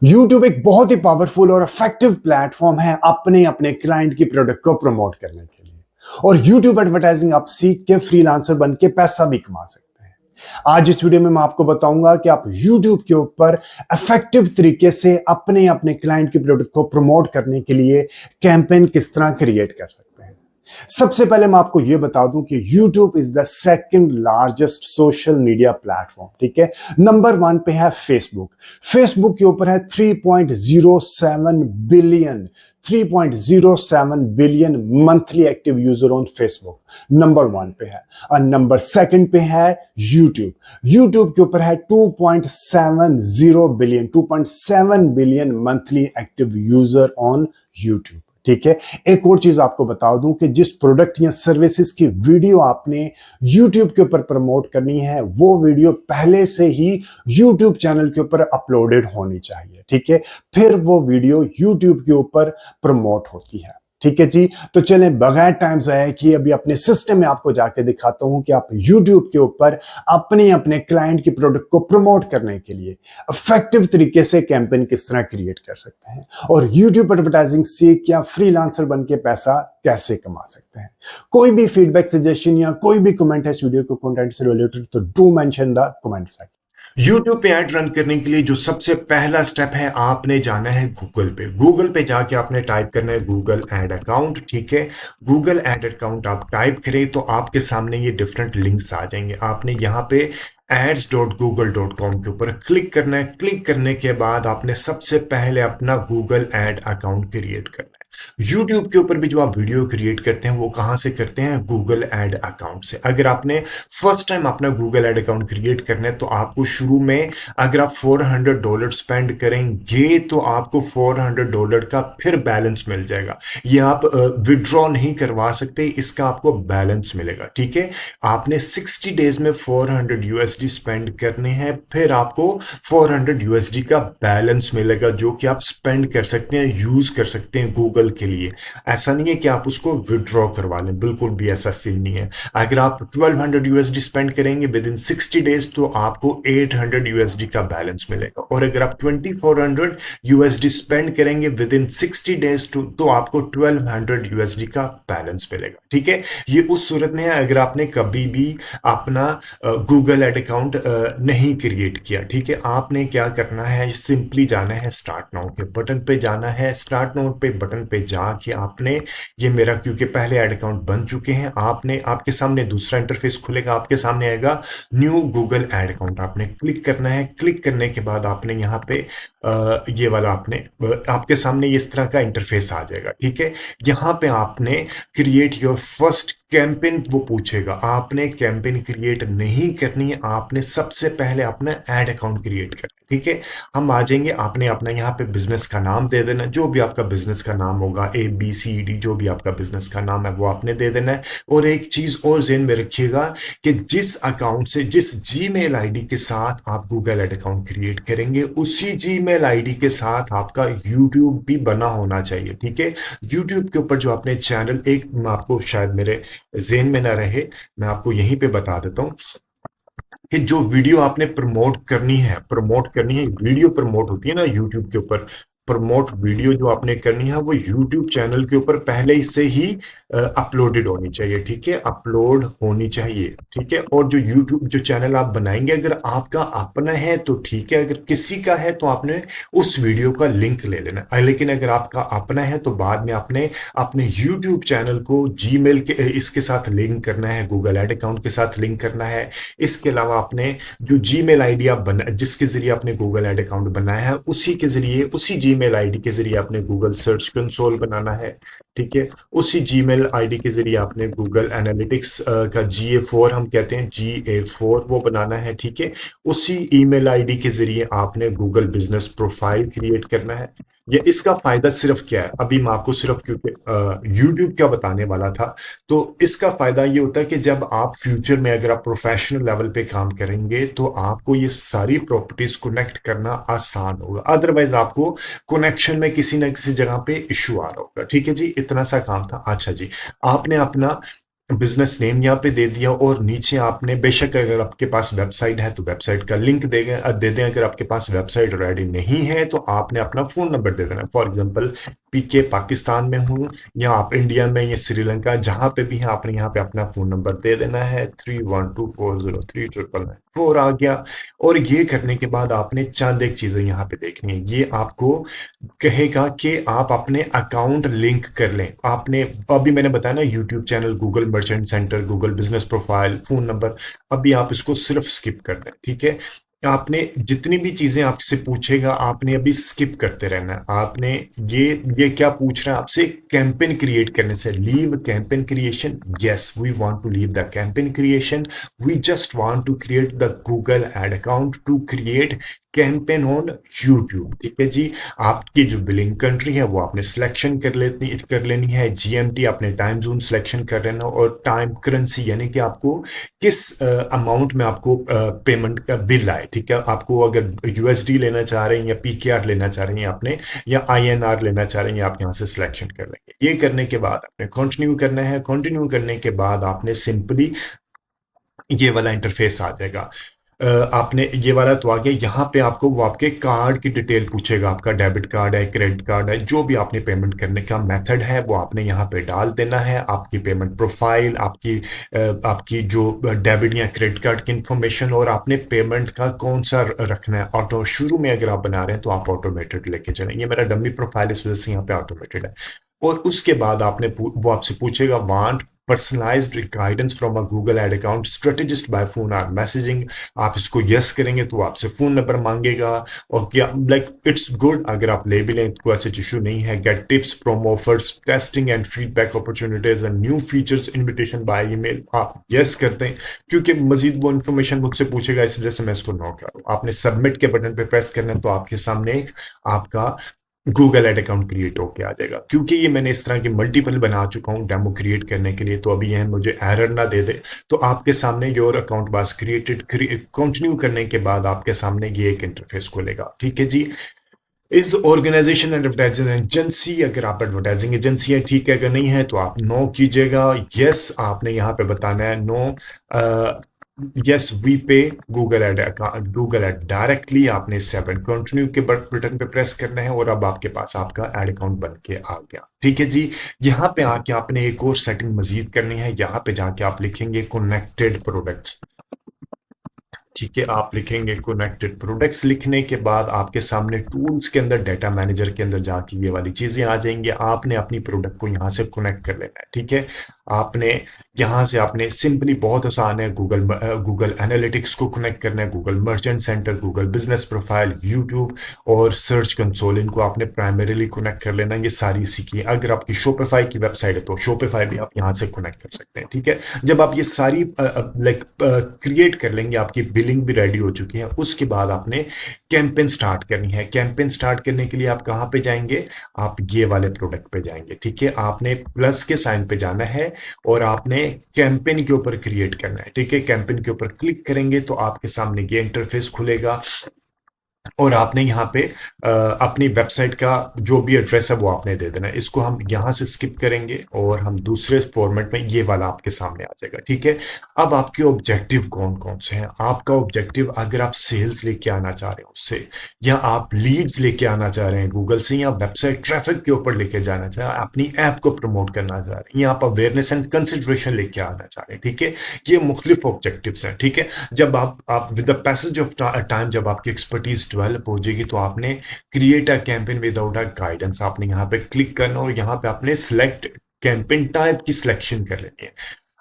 YouTube एक बहुत ही powerful और इफेक्टिव प्लेटफॉर्म है अपने अपने क्लाइंट की प्रोडक्ट को प्रमोट करने के लिए। और YouTube एडवर्टाइजिंग आप सीख के फ्रीलांसर बन के पैसा भी कमा सकते हैं। आज इस वीडियो में मैं आपको बताऊंगा कि आप YouTube के ऊपर इफेक्टिव तरीके से अपने अपने क्लाइंट की प्रोडक्ट को प्रमोट करने के लिए कैंपेन किस तरह क्रिएट कर सकते हैं। सबसे पहले मैं आपको यह बता दूं कि YouTube is the second largest social media platform, ठीक है। नंबर 1 पे है फेसबुक। फेसबुक के ऊपर है 3.07 billion monthly active user on Facebook, number 1 पे है। और नंबर 2 पे है यूट्यूब। यूट्यूब के ऊपर है 2.7 billion monthly active user on YouTube, ठीक है। एक और चीज आपको बता दूं कि जिस प्रोडक्ट या सर्विसेज की वीडियो आपने YouTube के ऊपर प्रमोट करनी है वो वीडियो पहले से ही YouTube चैनल के ऊपर अपलोडेड होनी चाहिए, ठीक है। फिर वो वीडियो YouTube के ऊपर प्रमोट होती है, ठीक है जी। तो चलें बगैर टाइम जाया किए अभी अपने सिस्टम में आपको जाके दिखाता हूं कि आप YouTube के ऊपर अपने अपने क्लाइंट की प्रोडक्ट को प्रमोट करने के लिए इफेक्टिव तरीके से कैंपेन किस तरह क्रिएट कर सकते हैं और YouTube एडवर्टाइजिंग सीख या फ्रीलांसर बन के पैसा कैसे कमा सकते हैं। कोई भी फीडबैक, सजेशन या कोई भी कमेंट है इस वीडियो को कंटेंट से रिलेटेड तो do mention the comment section. YouTube पे ऐड रन करने के लिए जो सबसे पहला स्टेप है, आपने जाना है गूगल पे। गूगल पे जाके आपने टाइप करना है गूगल एड अकाउंट, ठीक है। गूगल एड अकाउंट आप टाइप करें तो आपके सामने ये डिफरेंट लिंक्स आ जाएंगे। आपने यहाँ पे ads.google.com के ऊपर क्लिक करना है। क्लिक करने के बाद आपने सबसे पहले अपना गूगल एड अकाउंट क्रिएट करना है। YouTube के ऊपर भी जो आप वीडियो क्रिएट करते हैं वो कहां से करते हैं? गूगल एड अकाउंट से। अगर आपने फर्स्ट टाइम अपना गूगल एड अकाउंट क्रिएट करना है तो आपको शुरू में अगर आप $400 स्पेंड करेंगे तो आपको $400 का फिर बैलेंस मिल जाएगा। ये आप विड्रॉ नहीं करवा सकते, इसका आपको बैलेंस मिलेगा, ठीक है। आपने 60 डेज में $400 स्पेंड करने हैं, फिर आपको $400 का बैलेंस मिलेगा जो कि आप स्पेंड कर सकते हैं, यूज कर सकते हैं गूगल के लिए। ऐसा नहीं है कि आप उसको विड्रॉ करवा लें, बिल्कुल भी ऐसा सीन नहीं है। अगर आप $1200 स्पेंड करेंगे विद इन 60 डेज तो आपको $800 का बैलेंस मिलेगा। और अगर आप $2400 स्पेंड करेंगे विद इन 60 डेज तो आपको $1200 का बैलेंस मिलेगा, ठीक है। ये उस सूरत में है अगर आपने कभी भी अपना गूगल एड अकाउंट नहीं क्रिएट किया, ठीक है। आपने क्या करना है, सिंपली जाना है स्टार्ट नाउ के बटन पे जाना है। स्टार्ट नाउ पे बटन पे जाके आपने, ये मेरा क्योंकि पहले एड अकाउंट बन चुके हैं, आपने आपके सामने दूसरा इंटरफेस खुलेगा। आपके सामने आएगा न्यू गूगल एड अकाउंट, आपने क्लिक करना है। क्लिक करने के बाद आपने यहाँ पे ये वाला आपने आपके सामने इस तरह का इंटरफेस आ जाएगा, ठीक है। यहाँ पे आपने क्रिएट योर फर्स्ट कैंपेन वो पूछेगा। आपने कैंपेन क्रिएट नहीं करनी है, आपने सबसे पहले अपना एड अकाउंट क्रिएट करना है, ठीक है। हम आ जाएंगे, आपने अपना यहाँ पे बिजनेस का नाम दे देना, जो भी आपका बिजनेस का नाम होगा, ABCD जो भी आपका बिजनेस का नाम है वो आपने दे देना है। और एक चीज और ज़हन में रखिएगा कि जिस अकाउंट से, जिस जीमेल आईडी के साथ आप गूगल एड अकाउंट क्रिएट करेंगे उसी जीमेल आईडी के साथ आपका यूट्यूब भी बना होना चाहिए, ठीक है। यूट्यूब के ऊपर जो आपने चैनल, एक आपको शायद मेरे ज़हन में ना रहे, मैं आपको यहीं पे बता देता हूँ कि जो वीडियो आपने प्रमोट करनी है, वीडियो प्रमोट होती है ना यूट्यूब के ऊपर, प्रमोट वीडियो जो आपने करनी है वो यूट्यूब चैनल के ऊपर पहले से ही अपलोडेड होनी चाहिए, ठीक है। अपलोड होनी चाहिए, ठीक है। और जो यूट्यूब जो चैनल आप बनाएंगे अगर आपका अपना है तो ठीक है, अगर किसी का है तो आपने उस वीडियो का लिंक ले लेना है। लेकिन अगर आपका अपना है तो बाद में आपने अपने यूट्यूब चैनल को जीमेल के इसके साथ लिंक करना है, गूगल एड अकाउंट के साथ लिंक करना है। इसके अलावा आपने जो जीमेल आईडी आप बना, जिसके जरिए आपने गूगल एड अकाउंट बनाया है उसी के जरिए, उसी जीमेल आईडी के जरिए आपने गूगल सर्च कंसोल बनाना है, ठीक है। उसी जीमेल आईडी के जरिए आपने गूगल एनालिटिक्स का GA4 हम कहते हैं, GA4 वो बनाना है, ठीक है। उसी ईमेल आईडी के जरिए आपने गूगल बिजनेस प्रोफाइल क्रिएट करना है। ये इसका फायदा सिर्फ क्या है, अभी मैं आपको सिर्फ क्योंकि यूट्यूब क्या बताने वाला था, तो इसका फायदा ये होता है कि जब आप फ्यूचर में अगर आप प्रोफेशनल लेवल पे काम करेंगे तो आपको ये सारी प्रॉपर्टीज कनेक्ट करना आसान होगा। अदरवाइज आपको कनेक्शन में किसी ना किसी जगह पे इश्यू आ रहा होगा, ठीक है जी। इतना सा काम था। अच्छा जी, आपने अपना बिजनेस नेम यहाँ पे दे दिया, और नीचे आपने बेशक अगर आपके पास वेबसाइट है तो वेबसाइट का लिंक दे दें। अगर आपके पास वेबसाइट रेडी नहीं है तो आपने अपना फोन नंबर दे देना। फॉर एग्जांपल पीके पाकिस्तान में हूँ, या आप इंडिया में या श्रीलंका जहां पे भी है, आपने यहाँ पे अपना फोन नंबर दे देना है। 3124039994 आ गया। और ये करने के बाद आपने चंद एक चीजें यहाँ पे देखनी है। ये आपको कहेगा कि आप अपने अकाउंट लिंक कर लें। आपने अभी मैंने बताया ना, YouTube channel, Google merchant centre, Google business profile, phone number, अभी आप इसको सिर्फ स्किप कर दें, ठीक है। आपने जितनी भी चीजें आपसे पूछेगा आपने अभी स्किप करते रहना है। आपने ये क्या पूछ रहा है आपसे, कैंपेन क्रिएट करने से, leave campaign creation. Yes, we want to leave the campaign creation, we just want to create the Google ad account to create campaign on YouTube, ठीक है जी। आपकी जो बिलिंग कंट्री है वो आपने सिलेक्शन कर लेनी है। जीएमटी आपने टाइम जोन सिलेक्शन कर लेना, और टाइम करेंसी यानी कि आपको किस अमाउंट में आपको पेमेंट का बिल आए, ठीक है। आपको अगर यूएसडी लेना चाह रहे हैं या पीकेआर लेना चाह रहे हैं आपने, या आईएनआर लेना चाह रहे हैं, आप यहाँ से सिलेक्शन कर लेंगे। ये करने के बाद आपने कंटिन्यू करना है। कंटिन्यू करने के बाद आपने सिंपली ये वाला इंटरफेस आ जाएगा। आपने ये वाला तो आ गया। यहाँ पे आपको वो आपके कार्ड की डिटेल पूछेगा, आपका डेबिट कार्ड है, क्रेडिट कार्ड है, जो भी आपने पेमेंट करने का मेथड है वो आपने यहाँ पे डाल देना है। आपकी पेमेंट प्रोफाइल, आपकी जो डेबिट या क्रेडिट कार्ड की इंफॉर्मेशन, और आपने पेमेंट का कौन सा रखना है। ऑटो शुरू में अगर आप बना रहे हैं तो आप ऑटोमेटेड लेके चलें। ये मेरा डमी प्रोफाइल इस वजह से यहाँ पे ऑटोमेटेड है। और उसके बाद वो आपसे पूछेगा, want personalised guidance from a Google ad account strategist by phone और मैसेजिंग। आप इसको यस करेंगे तो आपसे फोन नंबर मांगेगा। और क्या लाइक इट्स गुड, अगर आप ले भी लें तो कोई ऐसा इशू नहीं है। Get tips, promo offers, testing and feedback opportunities and new features, invitation by email, आप यस करते हैं क्योंकि मजीद वो इन्फॉर्मेशन मुझसे पूछेगा, इस वजह से मैं इसको नो कर रहा हूँ। आपने सबमिट के बटन पे प्रेस करना है तो आपके सामने एक आपका गूगल एड अकाउंट क्रिएट होके आ जाएगा। क्योंकि ये मैंने इस तरह के मल्टीपल बना चुका हूँ डेमो क्रिएट करने के लिए, तो अभी यह मुझे एरर ना दे दे। तो आपके सामने your account was created, continue करने के बाद आपके सामने ये एक इंटरफेस खुलेगा, ठीक है जी। इस ऑर्गेनाइजेशन एडवर्टाइजिंग एजेंसी, अगर आप एडवर्टाइजिंग एजेंसी है, ठीक है। अगर नहीं है तो आप नो कीजिएगा। यस आपने यहाँ पे बताना है नो। यस वी पे गूगल एड डायरेक्टली, आपने 7 कंटिन्यू के बटन पे प्रेस करना है, और अब आपके पास आपका एड अकाउंट बन के आ गया, ठीक है जी। यहाँ पे आके आपने एक और सेटिंग मजीद करनी है। यहाँ पे जाके आप लिखेंगे कनेक्टेड प्रोडक्ट्स, ठीक है। आप लिखेंगे कनेक्टेड प्रोडक्ट्स। लिखने के बाद आपके सामने टूल्स के अंदर, डाटा मैनेजर के अंदर जाके ये वाली चीजें आ जाएंगी। आपने अपनी प्रोडक्ट को यहाँ से कनेक्ट कर लेना है, ठीक है। आपने यहाँ से आपने सिंपली, बहुत आसान है, गूगल एनालिटिक्स को कनेक्ट करना है, Google merchant centre, Google business profile, YouTube और सर्च कंसोल, इनको आपने प्राइमरीली कनेक्ट कर लेना। ये सारी इसी की, अगर आपकी शोपिफाई की वेबसाइट है तो शोपिफाई भी आप यहाँ से कनेक्ट कर सकते हैं, ठीक है। जब आप ये सारी क्रिएट कर लेंगे, आपकी बिलिंग भी रेडी हो चुकी है, उसके बाद आपने कैंपेन स्टार्ट करनी है। कैंपेन स्टार्ट करने के लिए आप कहाँ पे जाएंगे, आप ये वाले प्रोडक्ट पे जाएंगे, ठीक है। आपने प्लस के साइन पे जाना है और आपने कैंपेन के ऊपर क्रिएट करना है, ठीक है। कैंपेन के ऊपर क्लिक करेंगे तो आपके सामने ये इंटरफेस खुलेगा, और आपने यहाँ पे अपनी वेबसाइट का जो भी एड्रेस है वो आपने दे देना है। इसको हम यहाँ से स्किप करेंगे और हम दूसरे फॉर्मेट में, ये वाला आपके सामने आ जाएगा, ठीक है। अब आपके ऑब्जेक्टिव कौन कौन से हैं। आपका ऑब्जेक्टिव, अगर आप सेल्स लेके आना चाह रहे हैं उससे, या आप लीड्स लेके आना चाह रहे हैं गूगल से, या वेबसाइट ट्रैफिक के ऊपर लेके जाना चाह रहे हैं, अपनी ऐप को प्रमोट करना चाह रहे हैं, या आप अवेयरनेस एंड कंसिडरेशन लेके आना चाह रहे हैं, ठीक है। ये मुख्तलिफ ऑब्जेक्टिव्स हैं, ठीक है। जब आप with the passage of time, जब आपकी एक्सपर्टीज डेवलप हो जाएगी तो आपने create a campaign without a guidance, आपने यहाँ पे क्लिक करना और यहाँ पे आपने सिलेक्ट कैंपेन टाइप की सिलेक्शन कर लेनी है।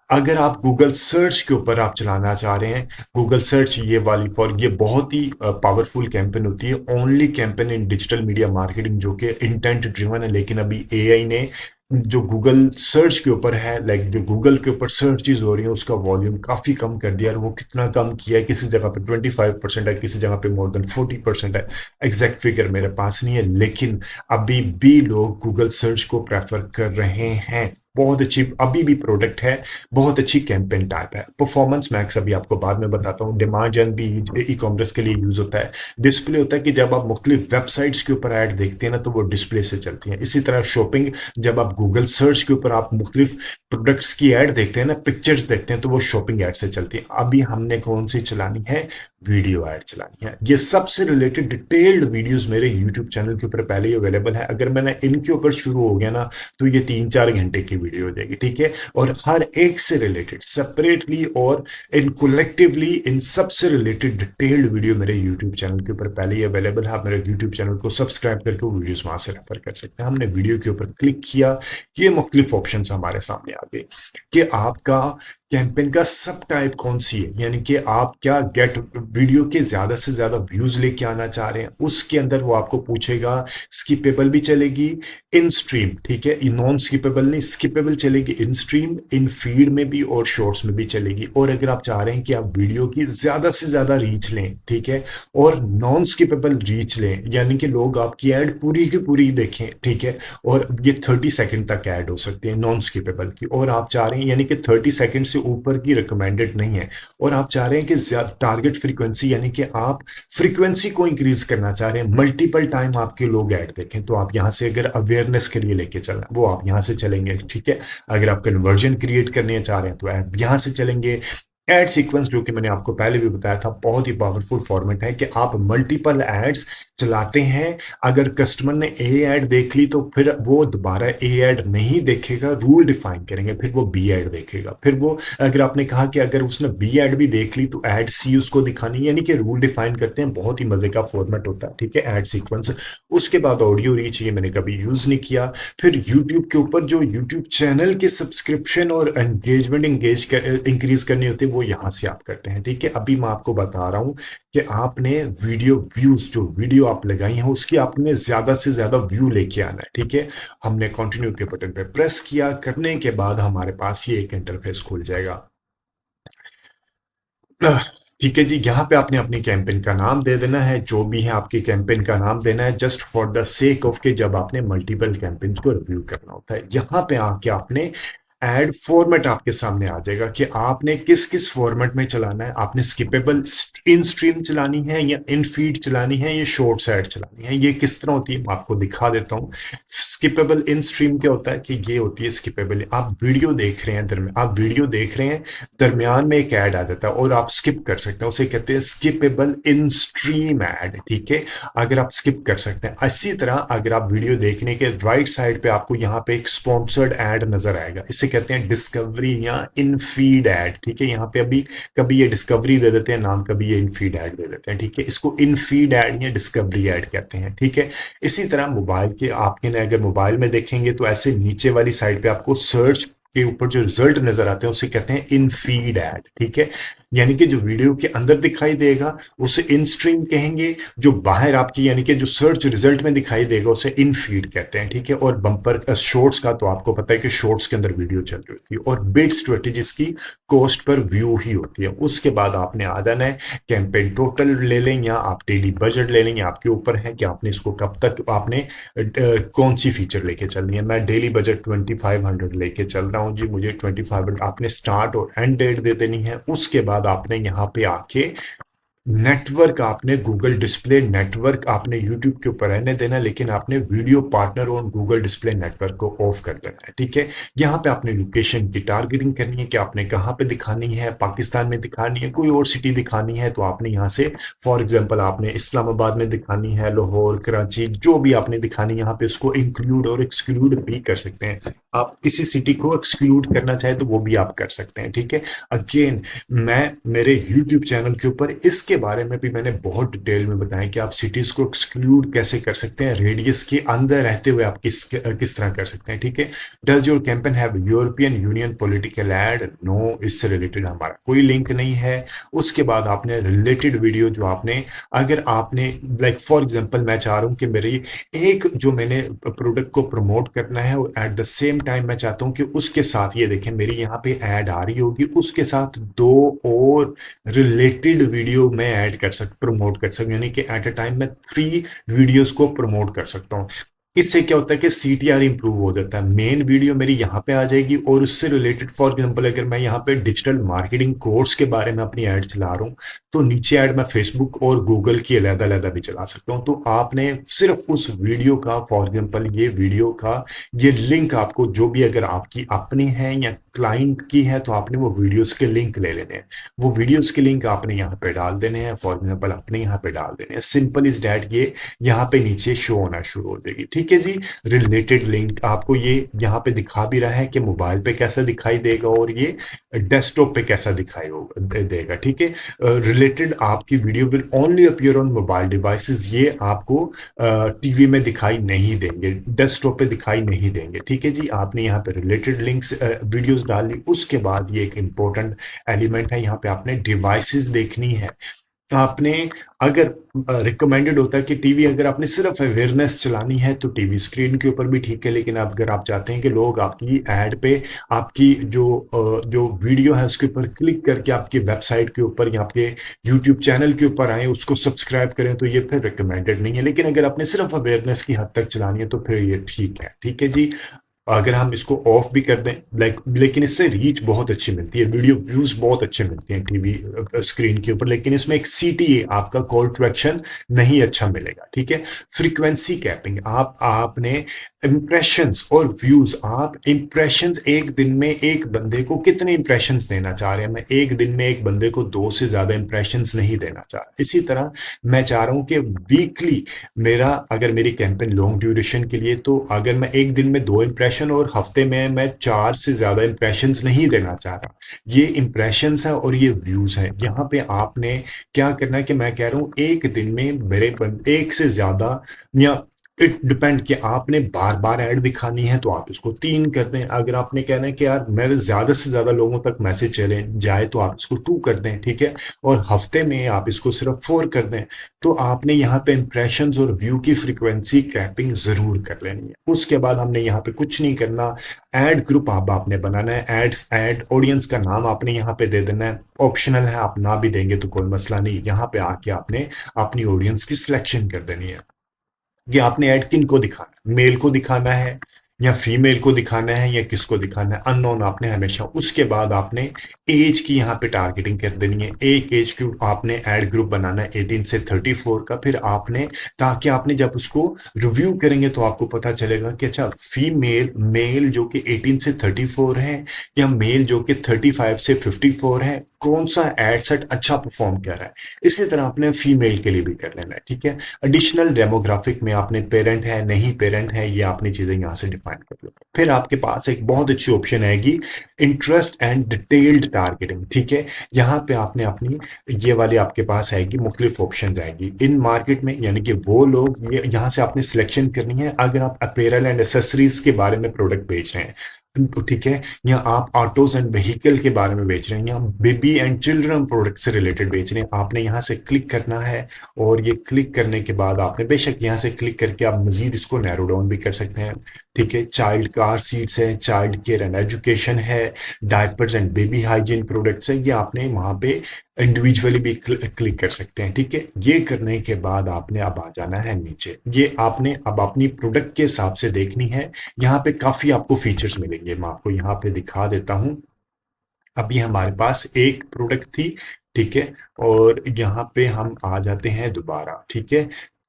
अगर आप गूगल सर्च के ऊपर आप चलाना चाह रहे हैं, गूगल सर्च ये वाली ये बहुत ही पावरफुल कैंपेन होती है, only campaign in digital media marketing, जो कि इंटेंट ड्रिवन है। लेकिन अभी एआई ने जो गूगल सर्च के ऊपर है, लाइक जो गूगल के ऊपर सर्चेज हो रही है, उसका वॉल्यूम काफी कम कर दिया। और वो कितना कम किया है, किसी जगह पे 25% है, किसी जगह पे मोर देन 40% है। एग्जैक्ट फिगर मेरे पास नहीं है, लेकिन अभी भी लोग गूगल सर्च को प्रेफर कर रहे हैं। बहुत अच्छी अभी भी प्रोडक्ट है, बहुत अच्छी कैंपेन टाइप है। परफॉर्मेंस मैक्स अभी आपको बाद में बताता हूँ। डिमांड जन भी ई कॉमर्स के लिए यूज होता है। डिस्प्ले होता है कि जब आप मुख्तलिफ वेबसाइट्स के ऊपर ऐड देखते हैं ना, तो वो डिस्प्ले से चलती हैं। इसी तरह शॉपिंग, जब आप गूगल सर्च के ऊपर आप मुख्तलिफ प्रोडक्ट्स की ऐड देखते हैं ना, पिक्चर्स देखते हैं, तो वो शॉपिंग ऐड से चलती है। अभी हमने कौन सी चलानी है? वीडियो ऐड चलानी है। ये सबसे रिलेटेड डिटेल्ड वीडियोस मेरे यूट्यूब चैनल के ऊपर पहले ही अवेलेबल है। अगर मैंने इनके ऊपर शुरू हो गया ना, तो ये 3-4 घंटे की वीडियो हो जाएगी, ठीक है। और हर एक से रिलेटेड सेपरेटली और इन कलेक्टिवली इन सबसे रिलेटेड डिटेल्ड वीडियो मेरे यूट्यूब चैनल के ऊपर पहले ही अवेलेबल है। आप मेरे यूट्यूब चैनल को सब्सक्राइब करके वीडियोस वहां से रेफर कर सकते हैं। हमने वीडियो के ऊपर क्लिक किया, ये मुख्तलिफ ऑप्शन हमारे सामने आ गए कि आपका कैंपेन का सब टाइप कौन सी है, यानी कि आप क्या गेट वीडियो के ज्यादा से ज्यादा व्यूज लेके आना चाह रहे हैं। उसके अंदर वो आपको पूछेगा स्किपेबल भी चलेगी, इन स्ट्रीम, ठीक है, नॉन स्किपेबल नहीं, स्किपेबल चलेगी, इन स्ट्रीम, इन फीड में भी और शॉर्ट्स में भी चलेगी। और अगर आप चाह रहे हैं कि आप वीडियो की ज्यादा से ज्यादा रीच लें, ठीक है, और नॉन स्किपेबल रीच लें, यानी कि लोग आपकी ऐड पूरी की पूरी देखें, ठीक है, और ये 30 सेकंड तक ऐड हो सकती है नॉन स्किपेबल की, और आप चाह रहे हैं यानी कि 30 सेकंड से ऊपर की रिकमेंडेड नहीं है, और आप चाह रहे हैं कि टारगेट फ्रीक्वेंसी, यानी कि आप फ्रीक्वेंसी को इंक्रीज करना चाह रहे हैं, मल्टीपल टाइम आपके लोग ऐड देखें, तो आप यहां से अगर अवेयरनेस के लिए लेके चलना, वो आप यहां से चलेंगे, ठीक है। अगर आप कन्वर्जन क्रिएट करने चाह रहे हैं तो आप यहां से चलेंगे। एड सीक्वेंस, जो कि मैंने आपको पहले भी बताया था, बहुत ही पावरफुल फॉर्मेट है कि आप मल्टीपल एड्स चलाते हैं। अगर कस्टमर ने ए एड देख ली तो फिर वो दोबारा ए एड नहीं देखेगा, रूल डिफाइन करेंगे, फिर वो बी एड देखेगा। फिर वो, अगर आपने कहा कि अगर उसने बी एड भी देख ली तो एड सी उसको दिखानी, यानी कि रूल डिफाइन करते हैं। बहुत ही मजे का फॉर्मेट होता है, ठीक है, एड सीक्वेंस। उसके बाद ऑडियो रीच, ये मैंने कभी यूज नहीं किया। फिर यूट्यूब के ऊपर जो यूट्यूब चैनल के सब्सक्रिप्शन और एंगेजमेंट इंक्रीज करनी होती है, वो यहां से आप करते हैं, ठीक है। अभी मैं आपको बता रहा हूं कि आपने वीडियो व्यूज, जो वीडियो आप लगाई है उसकी आपने ज्यादा से ज्यादा व्यू लेके आना है, ठीक है। हमने कंटिन्यू के बटन पे प्रेस किया, करने के बाद हमारे पास ये एक इंटरफेस खुल जाएगा। ठीक है जी, यहाँ पे आपने अपनी कैंपेन का नाम दे देना है, जो भी है आपकी कैंपेन का नाम देना है, just for the sake of के जब आपने मल्टीपल कैंपेन को रिव्यू करना होता है। यहाँ पे आके आपने एड फॉर्मेट आपके सामने आ जाएगा कि आपने किस किस फॉर्मेट में चलाना है। आपने स्किपेबल इन स्ट्रीम चलानी है या इन फीड चलानी है या शॉर्ट्स ऐड चलानी है। ये किस तरह होती है मैं आपको दिखा देता हूँ। स्किपेबल इन स्ट्रीम क्या होता है कि ये होती है स्किपेबल, आप वीडियो देख रहे हैं, आप वीडियो देख रहे हैं, दरमियान में एक ऐड आ जाता है और आप स्किप कर सकते हैं, उसे कहते हैं स्किपेबल इन स्ट्रीम ऐड, ठीक है। अगर आप स्किप कर सकते हैं। इसी तरह अगर आप वीडियो देखने के राइट साइड पे आपको यहाँ पे एक स्पॉन्सर्ड ऐड नजर आएगा, इसे कहते हैं डिस्कवरी या इन फीड ऐड, ठीक है। यहाँ पे अभी कभी ये डिस्कवरी दे देते हैं नाम, कभी ये इन फीड ऐड दे देते हैं, ठीक है। इसको इन फीड ऐड या डिस्कवरी ऐड कहते हैं, ठीक है। इसी तरह मोबाइल के आपके ने अगर मोबाइल में देखेंगे तो ऐसे नीचे वाली साइड पे आपको सर्च के ऊपर जो रिजल्ट नजर आते हैं उसे कहते हैं इन फीड ऐड, ठीक है। यानी कि जो वीडियो के अंदर दिखाई देगा उसे इन स्ट्रीम कहेंगे, जो बाहर आपकी यानी कि जो सर्च रिजल्ट में दिखाई देगा उसे इन फीड कहते हैं, ठीक है। और बम्पर शॉर्ट्स का तो आपको पता है कि शॉर्ट्स के अंदर वीडियो चल रही होती है और बिड स्ट्रेटेजीज की कॉस्ट पर व्यू ही होती है। उसके बाद आपने आ जाना है, कैंपेन टोटल ले लें या आप डेली बजट ले लें, आपके ऊपर है कि आपने इसको कब तक आपने कौन सी फीचर लेके चलनी है। मैं डेली बजट 2500 लेके चल रहा हूँ जी, मुझे 2500 आपने स्टार्ट और एंड डेट दे देनी है। उसके बाद आपने यहाँ पे आके नेटवर्क, आपने गूगल डिस्प्ले नेटवर्क आपने यूट्यूब के ऊपर रहने देना, लेकिन आपने वीडियो पार्टनर और गूगल डिस्प्ले नेटवर्क को ऑफ कर देना है, ठीक है। यहाँ पे आपने लोकेशन की टारगेटिंग करनी है कि आपने कहाँ पे दिखानी है, पाकिस्तान में दिखानी है, कोई और सिटी दिखानी है तो आपने यहाँ से फॉर एग्जांपल आपने इस्लामाबाद में दिखानी है, लाहौर, कराची, जो भी आपने दिखानी, यहाँ पे उसको इंक्लूड और एक्सक्लूड भी कर सकते हैं। आप किसी सिटी को एक्सक्लूड करना चाहे तो वो भी आप कर सकते हैं, ठीक है। अगेन मैं मेरे यूट्यूब चैनल के ऊपर इसके बारे में भी मैंने बहुत डिटेल में बताया कि आप सिटीज को एक्सक्लूड कैसे कर सकते हैं, रेडियस के अंदर रहते हुए आप किस तरह कर सकते हैं, ठीक है। Does your campaign have European Union political ad? No, इससे रिलेटेड हमारा कोई लिंक नहीं है। उसके बाद आपने रिलेटेड वीडियो जो आपने, अगर आपने लाइक फॉर एग्जांपल मैं चाह रहा हूं कि मेरी एक जो मैंने प्रोडक्ट को प्रमोट करना है और एट द सेम टाइम मैं चाहता हूं कि उसके साथ ये देखें मेरी यहाँ पे ऐड आ रही होगी, उसके साथ 2 और रिलेटेड वीडियो मैं ऐड कर सकता, प्रमोट कर सकता, यानी कि एट अ टाइम मैं 3 वीडियोस को प्रमोट कर सकता हूँ। इससे क्या होता है कि सीटीआर इंप्रूव हो जाता है। मेन वीडियो मेरी यहाँ पे आ जाएगी और उससे रिलेटेड, फॉर एग्जांपल अगर मैं यहाँ पे डिजिटल मार्केटिंग कोर्स के बारे में अपनी ऐड चला रहा हूँ, तो नीचे ऐड मैं फेसबुक और गूगल की अलग-अलग भी चला सकता हूँ। तो आपने सिर्फ उस वीडियो का, फॉर एग्जांपल ये वीडियो का ये लिंक आपको, जो भी अगर आपकी अपनी है या क्लाइंट की है, तो आपने वो वीडियोस के लिंक ले लेने हैं। वो वीडियोस के लिंक आपने यहाँ पे डाल देने हैं, फॉर एग्जांपल अपने यहाँ पे डाल देने हैं। सिंपल इज डैट, ये यहाँ पे नीचे शो होना शुरू हो जाएगी। ठीक है जी। रिलेटेड लिंक आपको ये यहाँ पे दिखा भी रहा है कि मोबाइल पे कैसा दिखाई देगा और ये डेस्कटॉप पे कैसा दिखाई देगा। ठीक है। रिलेटेड आपकी video will only appear on mobile devices, ये आपको टीवी में दिखाई नहीं देंगे, डेस्कटॉप पे दिखाई नहीं देंगे। ठीक है जी। आपने यहाँ पे रिलेटेड लिंक्स वीडियोस डाल ली। उसके बाद ये एक इंपॉर्टेंट एलिमेंट है, यहाँ पे आपने डिवाइसेस देखनी है। आपने अगर रिकमेंडेड होता है कि टीवी, अगर आपने सिर्फ अवेयरनेस चलानी है तो टीवी स्क्रीन के ऊपर भी ठीक है, लेकिन अगर आप चाहते हैं कि लोग आपकी ऐड पे आपकी जो वीडियो है उसके ऊपर क्लिक करके आपकी वेबसाइट के ऊपर या आपके यूट्यूब चैनल के ऊपर आए, उसको सब्सक्राइब करें, तो ये फिर रिकमेंडेड नहीं है। लेकिन अगर आपने सिर्फ अवेयरनेस की हद तक चलानी है तो फिर ये ठीक है। ठीक है जी। अगर हम इसको ऑफ भी कर दें, लेकिन इससे रीच बहुत अच्छी मिलती है, वीडियो व्यूज बहुत अच्छे मिलते हैं टीवी स्क्रीन के ऊपर, लेकिन इसमें एक सीटीए, आपका कॉल टू एक्शन नहीं अच्छा मिलेगा। ठीक है। फ्रीक्वेंसी कैपिंग, आपने इंप्रेशंस और व्यूज, आप इंप्रेशंस एक दिन में एक बंदे को कितने इंप्रेशंस देना चाह रहे हैं। मैं एक दिन में एक बंदे को 2 से ज्यादा इंप्रेशंस नहीं देना चाह रहा। इसी तरह मैं चाह रहा हूं कि वीकली मेरा, अगर मेरी कैंपेन लॉन्ग ड्यूरेशन के लिए, तो अगर मैं एक दिन में 2 इंप्रेशन और हफ्ते में मैं 4 से ज्यादा इंप्रेशंस नहीं देना चाह रहा। ये इंप्रेशंस है और ये व्यूज है। यहाँ पे आपने क्या करना है कि मैं कह रहा हूं एक दिन में मेरे एक से ज्यादा, या इट डिपेंड कि आपने बार बार ऐड दिखानी है तो आप इसको 3 कर दें। अगर आपने कहना है कि यार मेरे ज्यादा से ज्यादा लोगों तक मैसेज चले जाए तो आप इसको 2 कर दें। ठीक है। और हफ्ते में आप इसको सिर्फ 4 कर दें। तो आपने यहाँ पे इंप्रेशंस और व्यू की फ्रीक्वेंसी कैपिंग जरूर कर लेनी है। उसके बाद हमने यहाँ पे कुछ नहीं करना। ऐड ग्रुप आपने बनाना है, ऐड ऑडियंस का नाम आपने यहाँ पे दे देना है। ऑप्शनल है, आप ना भी देंगे तो कोई मसला नहीं। यहाँ पे आके आपने अपनी ऑडियंस की सिलेक्शन कर देनी है कि आपने ऐड किन को दिखाना है, मेल को दिखाना है या फीमेल को दिखाना है या किसको दिखाना है, अननोन आपने हमेशा। उसके बाद आपने एज की यहाँ पे टारगेटिंग कर देनी है। एक एज की आपने ऐड ग्रुप बनाना है 18 से 34 का। फिर आपने, ताकि आपने जब उसको रिव्यू करेंगे तो आपको पता चलेगा कि अच्छा फीमेल, मेल जो कि 18 से 34 है या मेल जो कि 35 से 54 है, कौन सा एड सेट अच्छा परफॉर्म कर रहा है। इसी तरह आपने फीमेल के लिए भी कर लेना है। ठीक है। एडिशनल डेमोग्राफिक में आपने पेरेंट है, नहीं पेरेंट है, ये आपने चीजें यहाँ से डिफाइन कर लो। फिर आपके पास एक बहुत अच्छी ऑप्शन आएगी, इंटरेस्ट एंड डिटेल्ड टारगेटिंग। ठीक है। यहाँ पे आपने अपनी ये वाली आपके पास आएगी, मुख्तलिफ ऑप्शन आएगी इन मार्केट में, यानी कि वो लोग, ये यहाँ से आपने सिलेक्शन करनी है। अगर आप अपेरल एंड एसेसरीज के बारे में प्रोडक्ट बेच रहे हैं, ठीक है, या आप ऑटोज एंड व्हीकल के बारे में बेच रहे हैं, या बेबी एंड चिल्ड्रन प्रोडक्ट से रिलेटेड बेच रहे हैं, आपने यहाँ से क्लिक करना है। और ये क्लिक करने के बाद आपने बेशक यहाँ से क्लिक करके आप मजीद इसको नैरो डाउन भी कर सकते हैं। ठीक है। चाइल्ड कार सीट्स है, चाइल्ड केयर एंड एजुकेशन है, diapers and baby hygiene products है, ये आपने वहां पे इंडिविजुअली भी क्लिक कर सकते हैं। ठीक है। ये करने के बाद आपने अब आ जाना है नीचे। ये आपने अब अपनी प्रोडक्ट के हिसाब से देखनी है। यहाँ पे काफी आपको फीचर्स मिलेंगे, मैं आपको यहाँ पे दिखा देता हूँ। अभी हमारे पास एक प्रोडक्ट थी। ठीक है। और यहाँ पे हम आ जाते हैं दोबारा। ठीक है।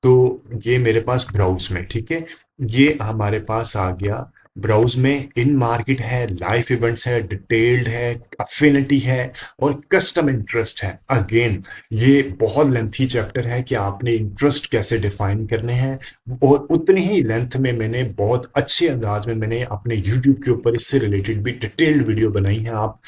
तो ये मेरे पास ब्राउज में, ठीक है, ये हमारे पास आ गया ब्राउज में। इन मार्केट है, लाइफ इवेंट्स है, डिटेल्ड है, अफिनिटी है और कस्टम इंटरेस्ट है। अगेन ये बहुत लेंथी चैप्टर है कि आपने इंटरेस्ट कैसे डिफाइन करने हैं, और उतनी ही लेंथ में मैंने बहुत अच्छे अंदाज में मैंने अपने YouTube के ऊपर इससे रिलेटेड भी डिटेल्ड वीडियो बनाई है। आप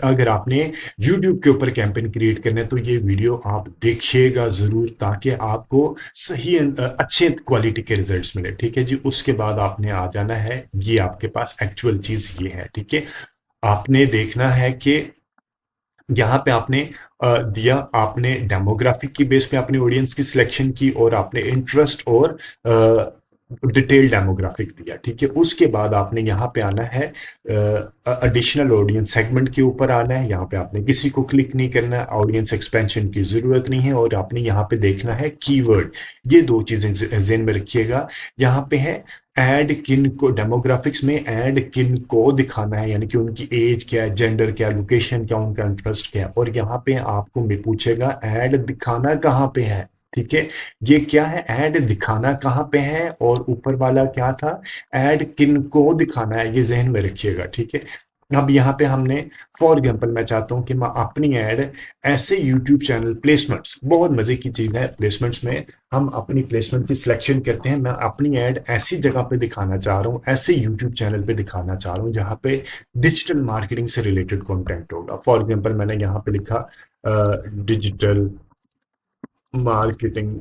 अगर आपने YouTube के ऊपर कैंपेन क्रिएट करना है तो ये वीडियो आप देखिएगा जरूर, ताकि आपको सही अच्छे क्वालिटी के रिजल्ट्स मिले। ठीक है जी। उसके बाद आपने आ जाना है, ये आपके पास एक्चुअल चीज ये है। ठीक है। आपने देखना है कि यहाँ पे आपने दिया, आपने डेमोग्राफिक की बेस पे अपनी ऑडियंस की सिलेक्शन की, और आपने इंटरेस्ट और डिटेल डेमोग्राफिक दिया, ठीक है। उसके बाद आपने यहाँ पे आना है एडिशनल ऑडियंस सेगमेंट के ऊपर आना है। यहाँ पे आपने किसी को क्लिक नहीं करना है, ऑडियंस एक्सपेंशन की जरूरत नहीं है, और आपने यहाँ पे देखना है कीवर्ड। ये दो चीजें ज़हन में रखिएगा। यहाँ पे है ऐड किन को, डेमोग्राफिक्स में ऐड किन को दिखाना है, यानी कि उनकी एज क्या है, जेंडर क्या, लोकेशन क्या, उनका इंटरेस्ट क्या है। और यहाँ पे आपको मैं पूछेगा ऐड दिखाना कहाँ पे है, ठीक है। ये क्या है, ऐड दिखाना कहाँ पे है, और ऊपर वाला क्या था, ऐड किन को दिखाना है, ये जहन में रखिएगा, ठीक है। अब यहाँ पे हमने फॉर एग्जाम्पल मैं चाहता हूँ कि मैं अपनी ऐड ऐसे यूट्यूब चैनल प्लेसमेंट्स, बहुत मजे की चीज है प्लेसमेंट्स में, हम अपनी प्लेसमेंट की सिलेक्शन करते हैं। मैं अपनी ऐड ऐसी जगह पे दिखाना चाह रहा हूँ, ऐसे यूट्यूब चैनल पे दिखाना चाह रहा हूँ जहाँ पे डिजिटल मार्केटिंग से रिलेटेड कंटेंट होगा। फॉर एग्जाम्पल मैंने यहाँ पे लिखा डिजिटल मार्केटिंग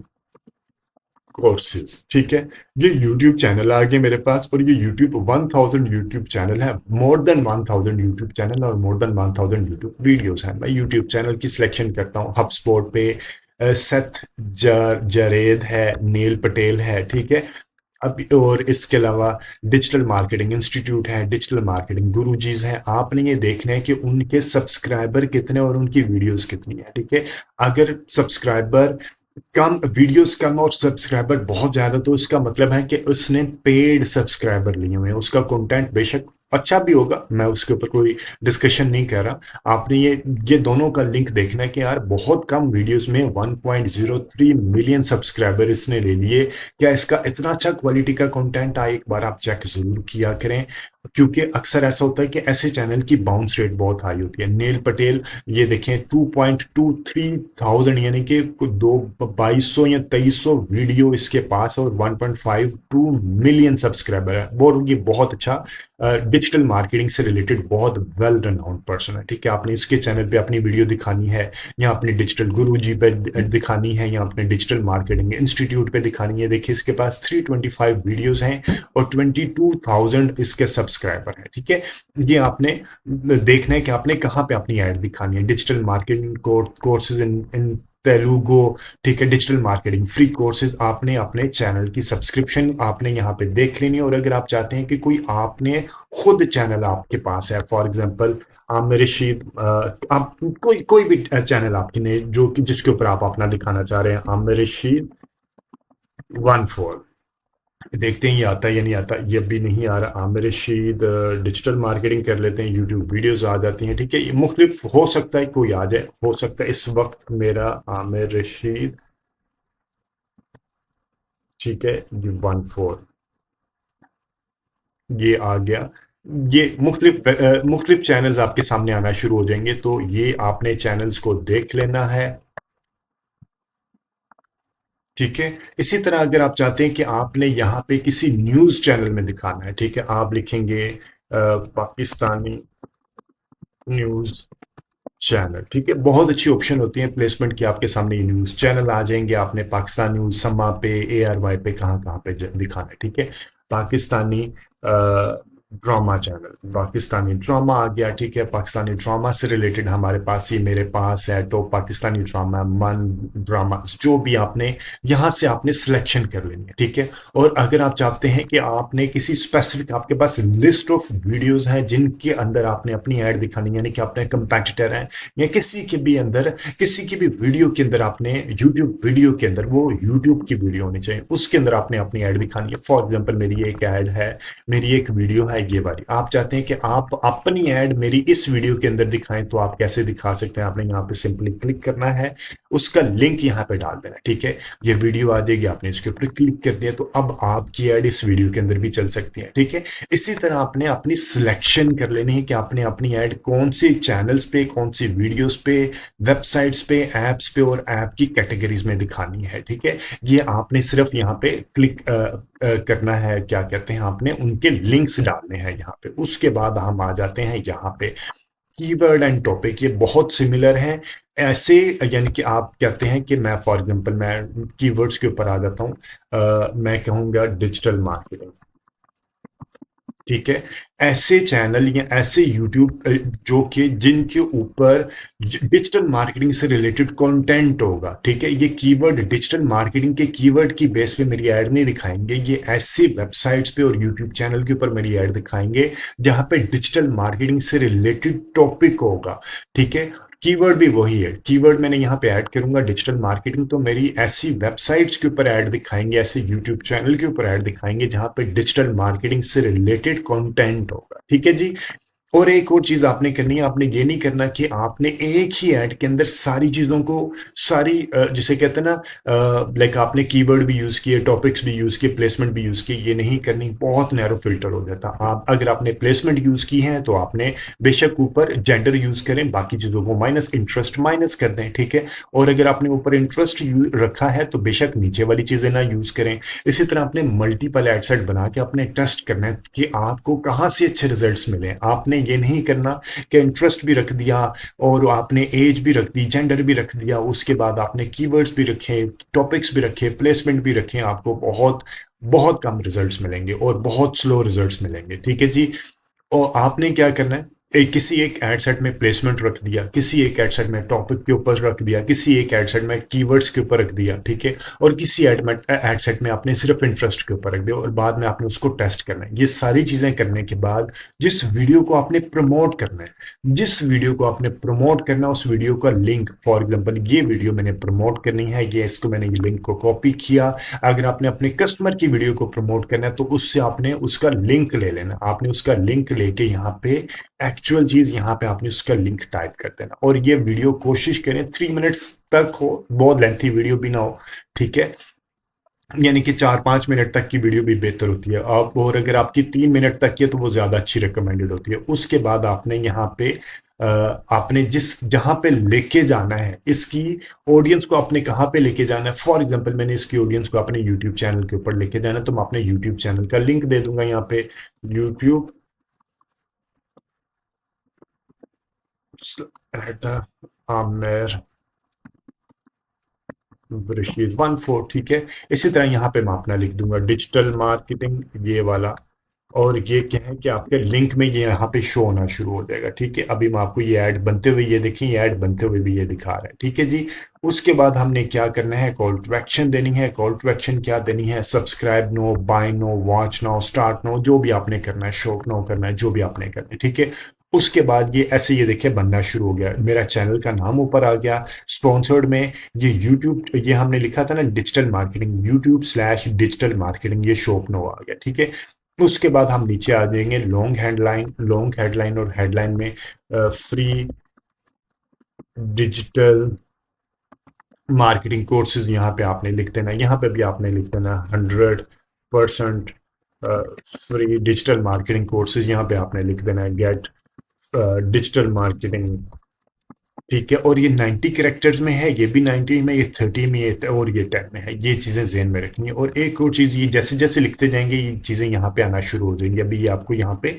कोर्सेज, ठीक है। ये YouTube चैनल आ गए मेरे पास, और ये YouTube 1000 YouTube चैनल है, मोर देन 1000 YouTube चैनल और मोर देन 1000 YouTube वीडियोस हैं। मैं YouTube चैनल की सिलेक्शन करता हूँ। HubSpot पे सेथ जरेद है, नील पटेल है, ठीक है। अब और इसके अलावा डिजिटल मार्केटिंग इंस्टीट्यूट है, डिजिटल मार्केटिंग गुरुजीज हैं। आपने ये देखना है कि उनके सब्सक्राइबर कितने और उनकी वीडियोस कितनी है, ठीक है। अगर सब्सक्राइबर कम, वीडियोस कम और सब्सक्राइबर बहुत ज्यादा, तो इसका मतलब है कि उसने पेड सब्सक्राइबर लिए हुए हैं। उसका कंटेंट बेशक अच्छा भी होगा, मैं उसके ऊपर कोई डिस्कशन नहीं कर रहा। आपने ये दोनों का लिंक देखना है कि यार बहुत कम वीडियोस में 1.03 मिलियन सब्सक्राइबर इसने ले लिए। क्या इसका इतना अच्छा क्वालिटी का कंटेंट आए, एक बार आप चेक जरूर किया करें, क्योंकि अक्सर ऐसा होता है कि ऐसे चैनल की बाउंस रेट बहुत हाई होती है। नील पटेल ये देखें 2.23 थाउजेंड, यानी कि 2200 या 2300 वीडियो इसके पास, और 1.52 मिलियन सब्सक्राइबर है। वो ये बहुत अच्छा डिजिटल मार्केटिंग से रिलेटेड बहुत वेल रनाउंड पर्सन है, ठीक है। आपने इसके चैनल पे अपनी वीडियो दिखानी है, या अपने डिजिटल गुरु जी पे दिखानी है, या अपने डिजिटल मार्केटिंग इंस्टीट्यूट पे दिखानी है। देखिए इसके पास 325 वीडियोस हैं और 22,000 इसके सब्सक्राइबर हैं, ठीक है। ये आपने देखना है कि आपने कहाँ पे अपनी ऐड दिखानी है। Digital marketing courses in Telugu, ठीक है। डिजिटल मार्केटिंग फ्री कोर्सेज आपने अपने चैनल की सब्सक्रिप्शन आपने यहाँ पे देख लेनी है। और अगर आप चाहते हैं कि कोई आपने खुद चैनल आपके पास है, फॉर एग्जांपल आमिर रशीद, आप कोई भी चैनल आपके ने जो कि जिसके ऊपर आप अपना दिखाना चाह रहे हैं, आमिर रशीद 14, देखते हैं ये आता है या नहीं आता। ये भी नहीं आ रहा। आमिर रशीद डिजिटल मार्केटिंग कर लेते हैं, यूट्यूब वीडियोस आ जाती हैं, ठीक है। ये मुख्तलिफ हो सकता है कोई आ जाए, हो सकता है इस वक्त मेरा आमिर रशीद, ठीक है, ये 14 ये आ गया। ये मुख्तलिफ चैनल्स आपके सामने आना शुरू हो जाएंगे, तो ये आपने चैनल्स को देख लेना है, ठीक है। इसी तरह अगर आप चाहते हैं कि आपने यहाँ पे किसी न्यूज चैनल में दिखाना है, ठीक है, आप लिखेंगे पाकिस्तानी न्यूज चैनल, ठीक है। बहुत अच्छी ऑप्शन होती है प्लेसमेंट की, आपके सामने न्यूज चैनल आ जाएंगे। आपने पाकिस्तान न्यूज, समा पे, ARY पे, कहाँ कहाँ पे दिखाना है, ठीक है। Pakistani drama channel, Pakistani drama आ गया, ठीक है। पाकिस्तानी ड्रामा से रिलेटेड हमारे पास ही मेरे पास है, तो पाकिस्तानी ड्रामा, मन ड्रामा, जो भी आपने यहाँ से आपने सिलेक्शन कर लेनी है, ठीक है। और अगर आप चाहते हैं कि आपने किसी स्पेसिफिक, आपके पास लिस्ट ऑफ वीडियोस हैं जिनके अंदर आपने अपनी ऐड दिखानी है, यानी कि आपने कंपेटिटर हैं या किसी के भी अंदर, किसी की भी वीडियो के अंदर आपने यूट्यूब वीडियो के अंदर, वो यूट्यूब की वीडियो होनी चाहिए, उसके अंदर आपने अपनी ऐड दिखानी है। फॉर एग्जाम्पल मेरी एक ऐड है, मेरी एक वीडियो है ये वाली, आप चाहते हैं कि आप अपनी ऐड मेरी इस वीडियो के अंदर दिखाएं, तो आप कैसे दिखा सकते हैं। आपने यहाँ पे सिंपली क्लिक करना है, उसका लिंक यहाँ पे डाल देना, ठीक है। ये वीडियो आ जाएगी, आपने इसके ऊपर क्लिक कर दिया, तो अब आपकी ऐड इस वीडियो के अंदर भी चल सकती है, ठीक है। इसी तरह आपने अपनी सिलेक्शन कर लेनी है कि आपने अपनी ऐड कौन सी चैनल्स पे, कौन सी वीडियोस पे, वेबसाइट्स पे, एप्स पे और ऐप की कैटेगरीज में दिखानी है, ठीक है। ये आपने सिर्फ यहाँ पे क्लिक करना है, क्या कहते हैं, आपने उनके लिंक्स डालने हैं यहाँ पे। उसके बाद हम आ जाते हैं यहाँ पे कीवर्ड एंड टॉपिक, ये बहुत सिमिलर हैं ऐसे, यानी कि आप कहते हैं कि मैं फॉर एग्जांपल मैं कीवर्ड्स के ऊपर आ जाता हूँ। मैं कहूँगा डिजिटल मार्केटिंग, ठीक है? ऐसे चैनल या ऐसे यूट्यूब जो कि जिनके ऊपर डिजिटल मार्केटिंग से रिलेटेड कंटेंट होगा, ठीक है? ये कीवर्ड डिजिटल मार्केटिंग के कीवर्ड की बेस पे मेरी ऐड नहीं दिखाएंगे, ये ऐसी वेबसाइट्स पे और यूट्यूब चैनल के ऊपर मेरी ऐड दिखाएंगे जहां पे डिजिटल मार्केटिंग से रिलेटेड टॉपिक होगा, ठीक है? कीवर्ड भी वही है, कीवर्ड मैंने यहाँ पे ऐड करूंगा डिजिटल मार्केटिंग, तो मेरी ऐसी वेबसाइट्स के ऊपर ऐड दिखाएंगे, ऐसे यूट्यूब चैनल के ऊपर ऐड दिखाएंगे जहां पे डिजिटल मार्केटिंग से रिलेटेड कंटेंट होगा, ठीक है जी? और एक और चीज आपने करनी है, आपने ये नहीं करना कि आपने एक ही ऐड के अंदर सारी चीजों को, सारी जिसे कहते हैं ना, लाइक आपने कीवर्ड भी यूज किए, टॉपिक्स भी यूज किए, प्लेसमेंट भी यूज किए, ये नहीं करनी, बहुत नैरो फिल्टर हो जाता। आप अगर आपने प्लेसमेंट यूज की है तो आपने बेशक ऊपर जेंडर यूज करें, बाकी चीजों को माइनस, इंटरेस्ट माइनस कर दें, ठीक है? और अगर आपने ऊपर इंटरेस्ट रखा है तो बेशक नीचे वाली चीजें ना यूज करें। इसी तरह आपने मल्टीपल एड सेट बना के आपने टेस्ट करना है कि आपको कहाँ से अच्छे रिजल्ट्स मिले। आपने ये नहीं करना कि इंटरेस्ट भी रख दिया और आपने एज भी रख दी, जेंडर भी रख दिया, उसके बाद आपने कीवर्ड्स भी रखे, टॉपिक्स भी रखे, प्लेसमेंट भी रखे, आपको बहुत बहुत कम रिजल्ट्स मिलेंगे और बहुत स्लो रिजल्ट्स मिलेंगे, ठीक है जी? और आपने क्या करना है, किसी एक एड सेट में प्लेसमेंट रख दिया, किसी एक एड सेट में टॉपिक के ऊपर रख दिया, किसी एक एड सेट में कीवर्ड्स के ऊपर रख दिया, ठीक है? और किसी एड सेट में आपने सिर्फ इंटरेस्ट के ऊपर रख दिया और बाद में आपने उसको टेस्ट करना है। ये सारी चीजें करने के बाद जिस वीडियो को आपने प्रमोट करना है, जिस वीडियो को आपने प्रमोट करना है, उस वीडियो का लिंक, फॉर एग्जाम्पल ये वीडियो मैंने प्रमोट करनी है, ये इसको मैंने ये लिंक को कॉपी किया। अगर आपने अपने कस्टमर की वीडियो को प्रमोट करना है तो उससे आपने उसका लिंक ले लेना, आपने उसका लिंक लेके यहाँ पे एक्चुअल चीज यहाँ पे आपने उसका लिंक टाइप कर देना। और ये वीडियो कोशिश करें 3 मिनट्स तक हो, बहुत लेंथी वीडियो भी ना हो, ठीक है? यानी कि 4-5 मिनट तक की वीडियो भी बेहतर होती है आप, और अगर आपकी 3 मिनट तक की है तो वो ज्यादा अच्छी रिकमेंडेड होती है। उसके बाद आपने यहाँ पे आपने जिस जहां पे लेके जाना है इसकी ऑडियंस को, आपने कहाँ पे लेके जाना है। फॉर एग्जांपल मैंने इसकी ऑडियंस को अपने यूट्यूब चैनल के ऊपर लेके जाना है, तो मैं अपने यूट्यूब चैनल का लिंक दे दूंगा यहाँ पे, यूट्यूब आमिर रशीद 14, ठीक है? इसी तरह यहाँ पे मैं अपना लिख दूंगा डिजिटल मार्केटिंग, ये वाला। और ये क्या है कि आपके लिंक में ये यहाँ पे शो होना शुरू हो जाएगा, ठीक है? अभी मैं आपको ये ऐड बनते हुए, ये देखिए ये ऐड बनते हुए भी ये दिखा रहा है, ठीक है जी? उसके बाद हमने क्या करना है, कॉल टू एक्शन देनी है। कॉल टू एक्शन क्या देनी है? Subscribe no, buy no, watch no, start no, जो भी आपने करना है, शो नो करना है, जो भी आपने करना है, ठीक है? उसके बाद ये ऐसे, ये देखिए बनना शुरू हो गया, मेरा चैनल का नाम ऊपर आ गया। स्पॉन्सर्ड में ये यूट्यूब, ये हमने लिखा था ना डिजिटल मार्केटिंग, यूट्यूब/डिजिटल मार्केटिंग, ये शो नो आ गया, ठीक है? उसके बाद हम नीचे आ जाएंगे लॉन्ग हेडलाइन, लॉन्ग हेडलाइन, और हेडलाइन में फ्री डिजिटल मार्केटिंग कोर्सेज यहाँ पे आपने लिख देना, यहाँ पे भी आपने लिख देना 100% फ्री डिजिटल मार्केटिंग कोर्सेज, यहाँ पे आपने लिख देना है गेट डिजिटल मार्केटिंग, ठीक है? और ये 90 कैरेक्टर्स में है, ये भी 90 में, ये 30 में, ये और ये 10 में है। ये चीजें ज़हन में रखनी है। और एक और चीज, ये जैसे जैसे लिखते जाएंगे ये चीजें यहाँ पे आना शुरू हो जाएंगी, अभी ये आपको यहाँ पे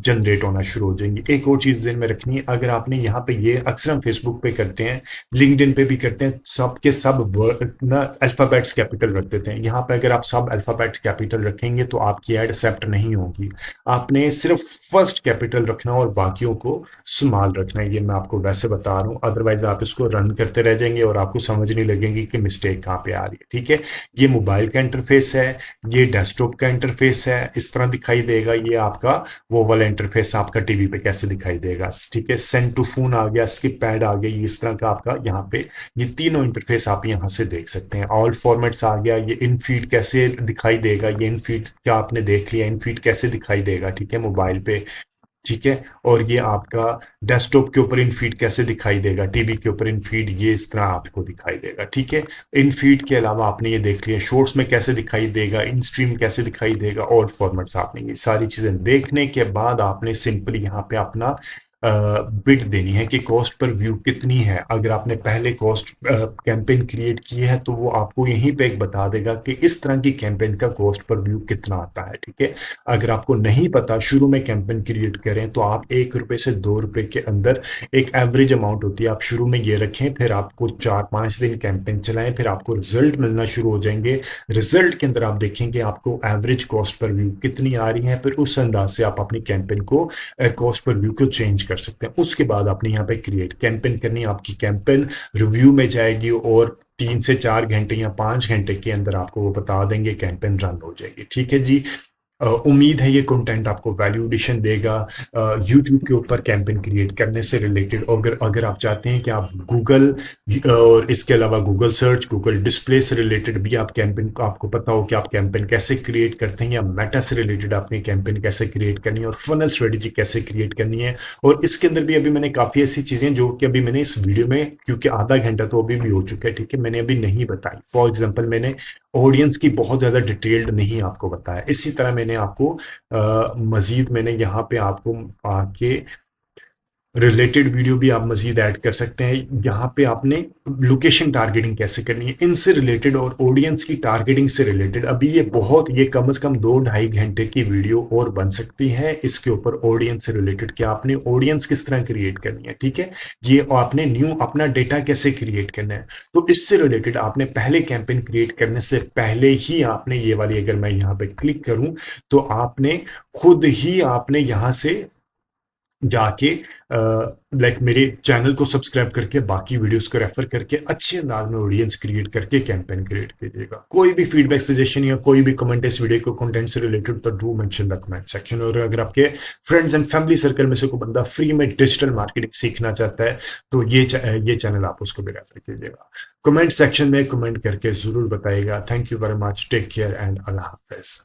जनरेट होना शुरू हो जाएंगी। एक और चीज ज़हन में रखनी है, अगर आपने यहाँ पे, ये अक्सर हम फेसबुक पे करते हैं, लिंक्डइन पे भी करते हैं, सब के सब ना अल्फाबेट्स कैपिटल रख देते हैं। यहाँ पे अगर आप सब अल्फाबेट कैपिटल रखेंगे तो आपकी एड एक्सेप्ट नहीं होगी। आपने सिर्फ फर्स्ट कैपिटल रखना और बाकियों को स्मॉल रखना है, ये मैं आपको वैसे बता रहा हूँ। अदरवाइज आप इसको रन करते रह जाएंगे और आपको समझ नहीं लगेगी कि मिस्टेक कहाँ पे आ रही है, ठीक है? ये मोबाइल का इंटरफेस है, ये डेस्कटॉप का इंटरफेस है, इस तरह दिखाई देगा। ये आपका वो वाला इंटरफेस आपका टीवी पे कैसे दिखाई देगा, ठीक है? सेंड टू फोन आ गया, स्किप पैड आ गया, इस तरह का आपका यहाँ पे ये तीनों इंटरफेस आप यहाँ से देख सकते हैं। ऑल फॉर्मेट्स आ गया, ये इन फीड कैसे दिखाई देगा, ये इन फीड क्या आपने देख लिया, इन फीड कैसे दिखाई देगा, ठीक है, मोबाइल पे, ठीक है? और ये आपका डेस्कटॉप के ऊपर इन फीड कैसे दिखाई देगा, टीवी के ऊपर इन फीड ये इस तरह आपको दिखाई देगा, ठीक है? इन फीड के अलावा आपने ये देख लिया शॉर्ट्स में कैसे दिखाई देगा, इन स्ट्रीम कैसे दिखाई देगा, और फॉर्मेट्स। आपने ये सारी चीजें देखने के बाद आपने सिंपली यहाँ पे अपना बिड देनी है कि कॉस्ट पर व्यू कितनी है। अगर आपने पहले कॉस्ट कैंपेन क्रिएट की है तो वो आपको यहीं पे एक बता देगा कि इस तरह की कैंपेन का कॉस्ट पर व्यू कितना आता है, ठीक है। अगर आपको नहीं पता, शुरू में कैंपेन क्रिएट करें तो आप ₹1 से ₹2 के अंदर एक एवरेज अमाउंट होती है, आप शुरू में ये रखें, फिर आपको 4-5 दिन कैंपेन चलाएं, फिर आपको रिजल्ट मिलना शुरू हो जाएंगे। रिजल्ट के अंदर आप देखेंगे आपको एवरेज कॉस्ट पर व्यू कितनी आ रही है, फिर उस अंदाज से आप अपनी कैंपेन को कॉस्ट पर व्यू को चेंज कर सकते हैं। उसके बाद आपने यहाँ पे क्रिएट कैंपेन करनी, आपकी कैंपेन रिव्यू में जाएगी और 3 से 4 घंटे या 5 घंटे के अंदर आपको वो बता देंगे कैंपेन रन हो जाएगी, ठीक है जी। उम्मीद है ये कंटेंट आपको वैल्यू एडिशन देगा यूट्यूब के ऊपर कैंपेन क्रिएट करने से रिलेटेड। अगर अगर आप चाहते हैं कि आप गूगल और इसके अलावा गूगल सर्च, गूगल डिस्प्ले से रिलेटेड भी आप कैंपेन, आपको पता हो कि आप कैंपेन कैसे क्रिएट करते हैं, या मेटा से रिलेटेड आपने कैंपेन कैसे क्रिएट करनी है और फनल स्ट्रेटेजी कैसे क्रिएट करनी है। और इसके अंदर भी अभी मैंने काफ़ी ऐसी चीज़ें जो कि अभी मैंने इस वीडियो में, क्योंकि आधा घंटा तो अभी भी हो चुका है, ठीक है, मैंने अभी नहीं बताई। फॉर एग्जाम्पल मैंने ऑडियंस की बहुत ज़्यादा डिटेल्ड नहीं आपको बताया। इसी तरह मैंने आपको मज़ीद मैंने यहाँ पे आपको आके रिलेटेड वीडियो भी आप मजीद ऐड कर सकते हैं। यहाँ पे आपने लोकेशन टारगेटिंग कैसे करनी है इनसे रिलेटेड और ऑडियंस की टारगेटिंग से रिलेटेड अभी ये कम से कम 2-2.5 घंटे की वीडियो और बन सकती है इसके ऊपर, ऑडियंस से रिलेटेड कि आपने ऑडियंस किस तरह क्रिएट करनी है, ठीक है। ये आपने न्यू अपना डेटा कैसे क्रिएट करना है, तो इससे रिलेटेड आपने पहले कैंपेन क्रिएट करने से पहले ही आपने ये वाली, अगर मैं यहाँ पे क्लिक करूं तो आपने खुद ही आपने यहाँ से जाके लाइक मेरे चैनल को सब्सक्राइब करके बाकी वीडियोस को रेफर करके अच्छे अंदाज में ऑडियंस क्रिएट करके कैंपेन क्रिएट कीजिएगा। कोई भी फीडबैक, सजेशन या कोई भी कमेंट इस वीडियो को कंटेंट से रिलेटेड तो do mention the comment section. और अगर आपके फ्रेंड्स एंड फैमिली सर्कल में से कोई बंदा फ्री में डिजिटल मार्केटिंग सीखना चाहता है तो ये चैनल आप उसको भी रेफर कीजिएगा। कमेंट सेक्शन में कमेंट करके जरूर बताइएगा। Thank you very much, take care and अल्लाह हाफिज।